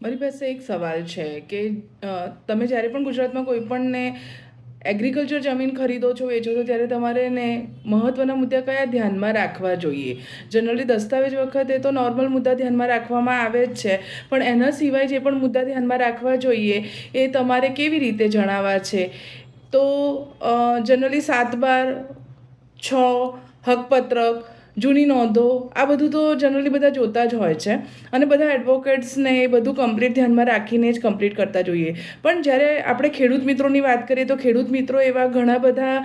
મારી પાસે એક સવાલ છે કે તમે જ્યારે પણ ગુજરાતમાં કોઈ પણને એગ્રીકલ્ચર જમીન ખરીદો છો વેચો છો ત્યારે તમારે ને મહત્ત્વના મુદ્દા કયા ધ્યાનમાં રાખવા જોઈએ. જનરલી દસ્તાવેજ વખતે તો નોર્મલ મુદ્દા ધ્યાનમાં રાખવામાં આવે જ છે, પણ એના સિવાય જે પણ મુદ્દા ધ્યાનમાં રાખવા જોઈએ એ તમારે કેવી રીતે જણાવવા છે. તો જનરલી 7/12 હકપત્રક, જૂની નોંધો, આ બધું તો જનરલી બધા જોતા જ હોય છે અને બધા એડવોકેટ્સને એ બધું કમ્પ્લીટ ધ્યાનમાં રાખીને જ કમ્પ્લીટ કરતા જોઈએ. પણ જ્યારે આપણે ખેડૂત મિત્રોની વાત કરીએ તો ખેડૂત મિત્રો એવા ઘણા બધા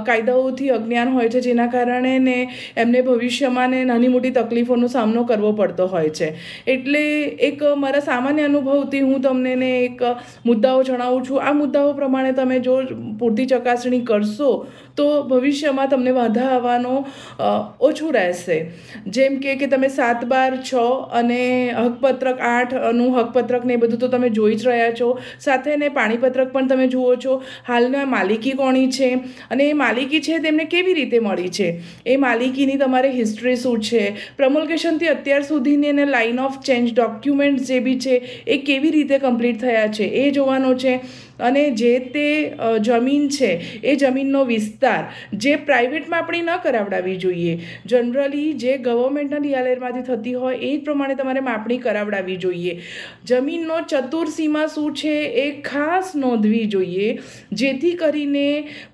કાયદાઓથી અજ્ઞાન હોય છે, જેના કારણે ને એમને ભવિષ્યમાં ને નાની મોટી તકલીફોનો સામનો કરવો પડતો હોય છે. એટલે એક મારા સામાન્ય અનુભવથી હું તમને ને એક મુદ્દાઓ જણાવું છું. આ મુદ્દાઓ પ્રમાણે તમે જો પૂરતી ચકાસણી કરશો તો ભવિષ્યમાં તમને વાંધા આવવાનો ઓછું રહેશે. જેમ કે તમે 7/12 અને હકપત્રક 8નું હકપત્રક ને એ બધું તો તમે જોઈ જ રહ્યા છો. સાથે ને પાણીપત્રક પણ તમે જુઓ છો. હાલના માલિકી કોની છે અને એ માલિકી છે તેમને કેવી રીતે મળી છે, એ માલિકીની તમારે હિસ્ટ્રી શું છે, પ્રમોલ્ગેશનથી અત્યાર સુધીની અને લાઇન ઓફ ચેન્જ ડોક્યુમેન્ટ્સ જે બી છે એ કેવી રીતે કમ્પ્લીટ થયા છે એ જોવાનો છે. અને જે તે જમીન છે એ જમીનનો વિસ્તાર જે પ્રાઇવેટમાં આપણી ન કરાવડાવવી જોઈએ. જનરલી જે ગવર્મેન્ટના ડીઆરએલમાંથી થતી હોય એ જ પ્રમાણે તમારે માપણી કરાવડાવવી જોઈએ. જમીનનો ચતુર્સીમા શું છે એ ખાસ નોંધવી જોઈએ, જેથી કરીને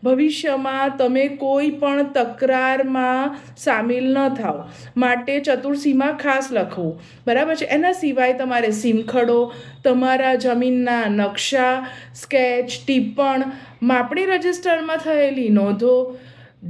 ભવિષ્યમાં તમે કોઈ પણ તકરારમાં સામેલ ન થાઓ. માટે ચતુર્સીમા ખાસ લખવું બરાબર છે. એના સિવાય તમારે સીમખડો, તમારા જમીનના નકશા, સ્કેચ, ટિપ્પણ, માપણી રજિસ્ટરમાં થયેલી નોંધો,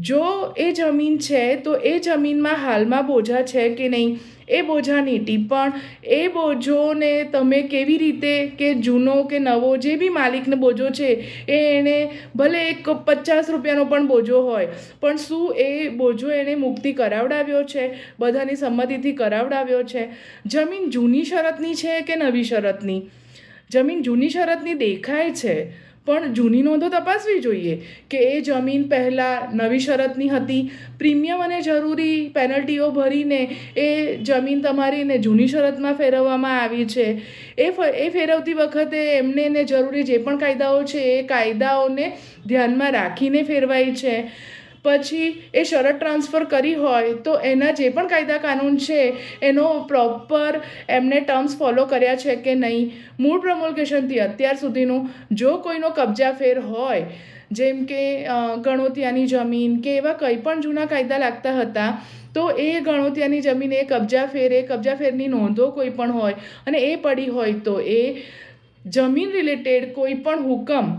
જો એ જમીન છે તો એ જમીનમાં હાલમાં બોજા છે કે નહીં, એ બોજાની ટિપ્પણ, એ બોજોને તમે કેવી રીતે કે જૂનો કે નવો જે બી માલિકને બોજો છે એ એણે ભલે એક 50 રૂપિયાનો પણ બોજો હોય, પણ શું એ બોજો એણે મુક્તિ કરાવડાવ્યો છે, બધાની સંમતિથી કરાવડાવ્યો છે. જમીન જૂની શરતની છે કે નવી શરતની. જમીન જૂની શરતની દેખાય છે પણ જૂની નોંધો તપાસવી જોઈએ કે એ જમીન પહેલાં નવી શરતની હતી. પ્રીમિયમ અને જરૂરી પેનલ્ટીઓ ભરીને એ જમીન તમારીને જૂની શરતમાં ફેરવવામાં આવી છે. એ ફેરવતી વખતે એમને ને જરૂરી જે પણ કાયદાઓ છે એ કાયદાઓને ધ્યાનમાં રાખીને ફેરવાઈ છે. પછી એ શરત ટ્રાન્સફર કરી હોય તો એના જે પણ કાયદા કાનૂન છે એનો પ્રોપર એમને ટર્મ્સ ફોલો કર્યા છે કે નહીં. મૂળ પ્રમોલ્ગેશનથી અત્યાર સુધીનું જો કોઈનો કબજાફેર હોય, જેમ કે ગણોતિયાની જમીન કે એવા કંઈ પણ જૂના કાયદા લાગતા હતા, તો એ ગણોતિયાની જમીન એ કબજાફેરની નોંધો કોઈ પણ હોય અને એ પડી હોય તો એ જમીન રિલેટેડ કોઈ પણ હુકમ,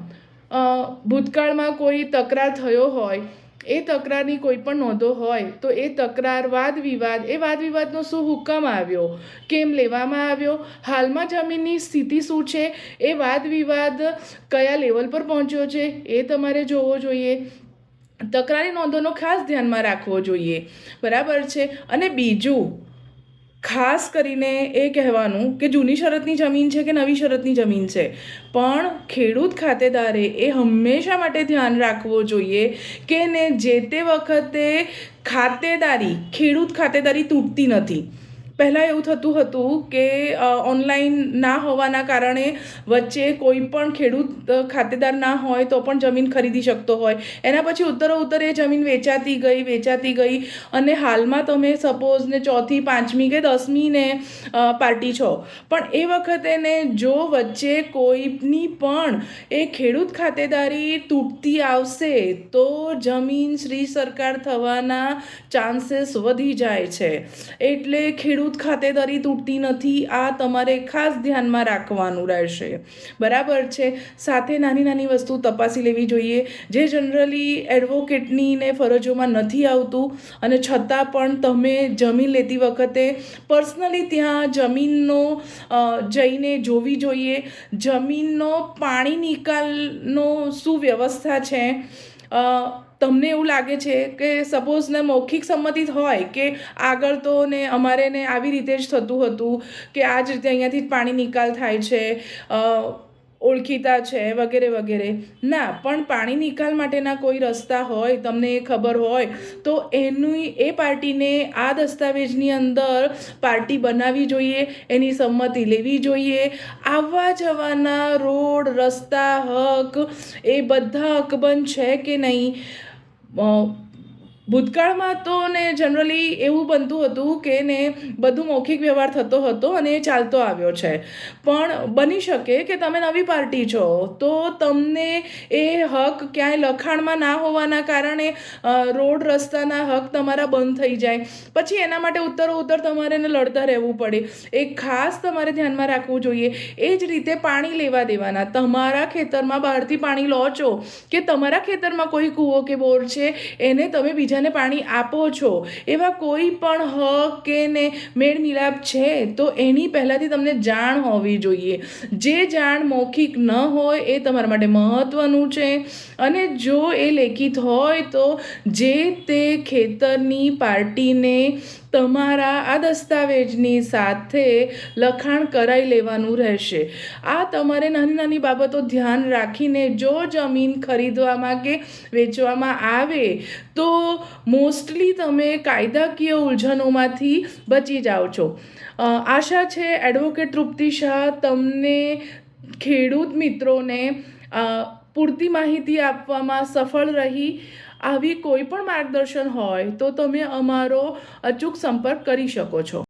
ભૂતકાળમાં કોઈ તકરાર થયો હોય, એ તકરારની કોઈ પણ નોંધો હોય તો એ તકરાર, વાદ વિવાદનો શું હુકમ આવ્યો, કેમ લેવામાં આવ્યો, હાલમાં જમીનની સ્થિતિ શું છે, એ વાદ વિવાદ કયા લેવલ પર પહોંચ્યો છે એ તમારે જોવો જોઈએ. તકરારી નોંધોનો ખાસ ધ્યાનમાં રાખવો જોઈએ બરાબર છે. અને બીજું ખાસ કરીને એ કહેવાનું કે જૂની શરતની જમીન છે કે નવી શરતની જમીન છે, પણ ખેડૂત ખાતેદારે એ હંમેશા માટે ધ્યાન રાખવું જોઈએ કે ને જે તે વખતે ખેડૂત ખાતેદારી તૂટતી નથી. પહેલાં એવું થતું હતું કે ઓનલાઈન ના હોવાના કારણે વચ્ચે કોઈ પણ ખેડૂત ખાતેદાર ના હોય તો પણ જમીન ખરીદી શકતો હોય. એના પછી ઉત્તરોત્તર એ જમીન વેચાતી ગઈ અને હાલમાં તમે સપોઝ ને 4થી 5મી કે 10મી ને પાર્ટી છો, પણ એ વખતે ને જો વચ્ચે કોઈની પણ એ ખેડૂત ખાતેદારી તૂટતી આવશે તો જમીન શ્રી સરકાર થવાના ચાન્સીસ વધી જાય છે. એટલે ખેડૂત ખાતેદારી તૂટતી નથી, આ તમારે ખાસ ધ્યાનમાં રાખવાનું રહેશે બરાબર છે. સાથે નાની નાની વસ્તુ તપાસી લેવી જોઈએ જે જનરલી એડવોકેટની ને ફરજોમાં નથી આવતું, અને છતાં પણ તમે જમીન લેતી વખતે પર્સનલી ત્યાં જમીનનો જઈને જોવી જોઈએ. જમીનનો પાણી નિકાલનો શું વ્યવસ્થા છે. તમને એવું લાગે છે કે સપોઝ ને મૌખિક સંમતિ હોય કે આગળ તો ને અમારે ને આવી રીતે જ થતું હતું કે આ જ રીતે અહીંયાથી જ પાણી નિકાલ થાય છે, ઓળખીતા છે વગેરે વગેરે. ના, પણ પાણી નિકાલ માટેના કોઈ રસ્તા હોય, તમને એ ખબર હોય તો એ પાર્ટીને આ દસ્તાવેજની અંદર પાર્ટી બનાવવી જોઈએ, એની સંમતિ લેવી જોઈએ. આવવા જવાના રોડ, રસ્તા, હક એ બધા હકબંધ છે કે નહીં. ભૂતકાળમાં તો ને જનરલી એવું બનતું હતું કે ને બધું મૌખિક વ્યવહાર થતો હતો અને એ ચાલતો આવ્યો છે. પણ બની શકે કે તમે નવી પાર્ટી છો તો તમને એ હક ક્યાંય લખાણમાં ના હોવાના કારણે રોડ રસ્તાના હક તમારા બંધ થઈ જાય. પછી એના માટે ઉત્તર તમારે એને લડતા રહેવું પડે. એ ખાસ તમારે ધ્યાનમાં રાખવું જોઈએ. એ જ રીતે પાણી લેવા દેવાના. તમારા ખેતરમાં બહારથી પાણી લો છો કે તમારા ખેતરમાં કોઈ કૂવો કે બોર છે એને તમે બીજાને પાણી આપો છો, એવા કોઈ પણ હક કે ને મેળ મિલાપ છે તો એની પહેલાંથી તમને જાણ હોવી જોઈએ. જે જાણ મૌખિક ન હોય એ તમારા માટે મહત્ત્વનું છે. અને જો એ લેખિત હોય તો જે તે ખેતરની પાર્ટીને તમારા આ દસ્તાવેજની સાથે લખાણ કરાવી લેવાનું રહેશે. આ તમારે નાની નાની બાબતો ધ્યાન રાખીને જો જમીન ખરીદવામાં કે વેચવામાં આવે તો મોસ્ટલી તમે કાયદાકીય ઉલઝનોમાંથી બચી જાઓ છો. આશા છે એડવોકેટ તૃપ્તિ શાહ તમને ખેડૂત મિત્રોને પૂરતી માહિતી આપવામાં સફળ રહી. આવી કોઈ પણ માર્ગદર્શન હોય તો તમે અમારો અચૂક સંપર્ક કરી શકો છો.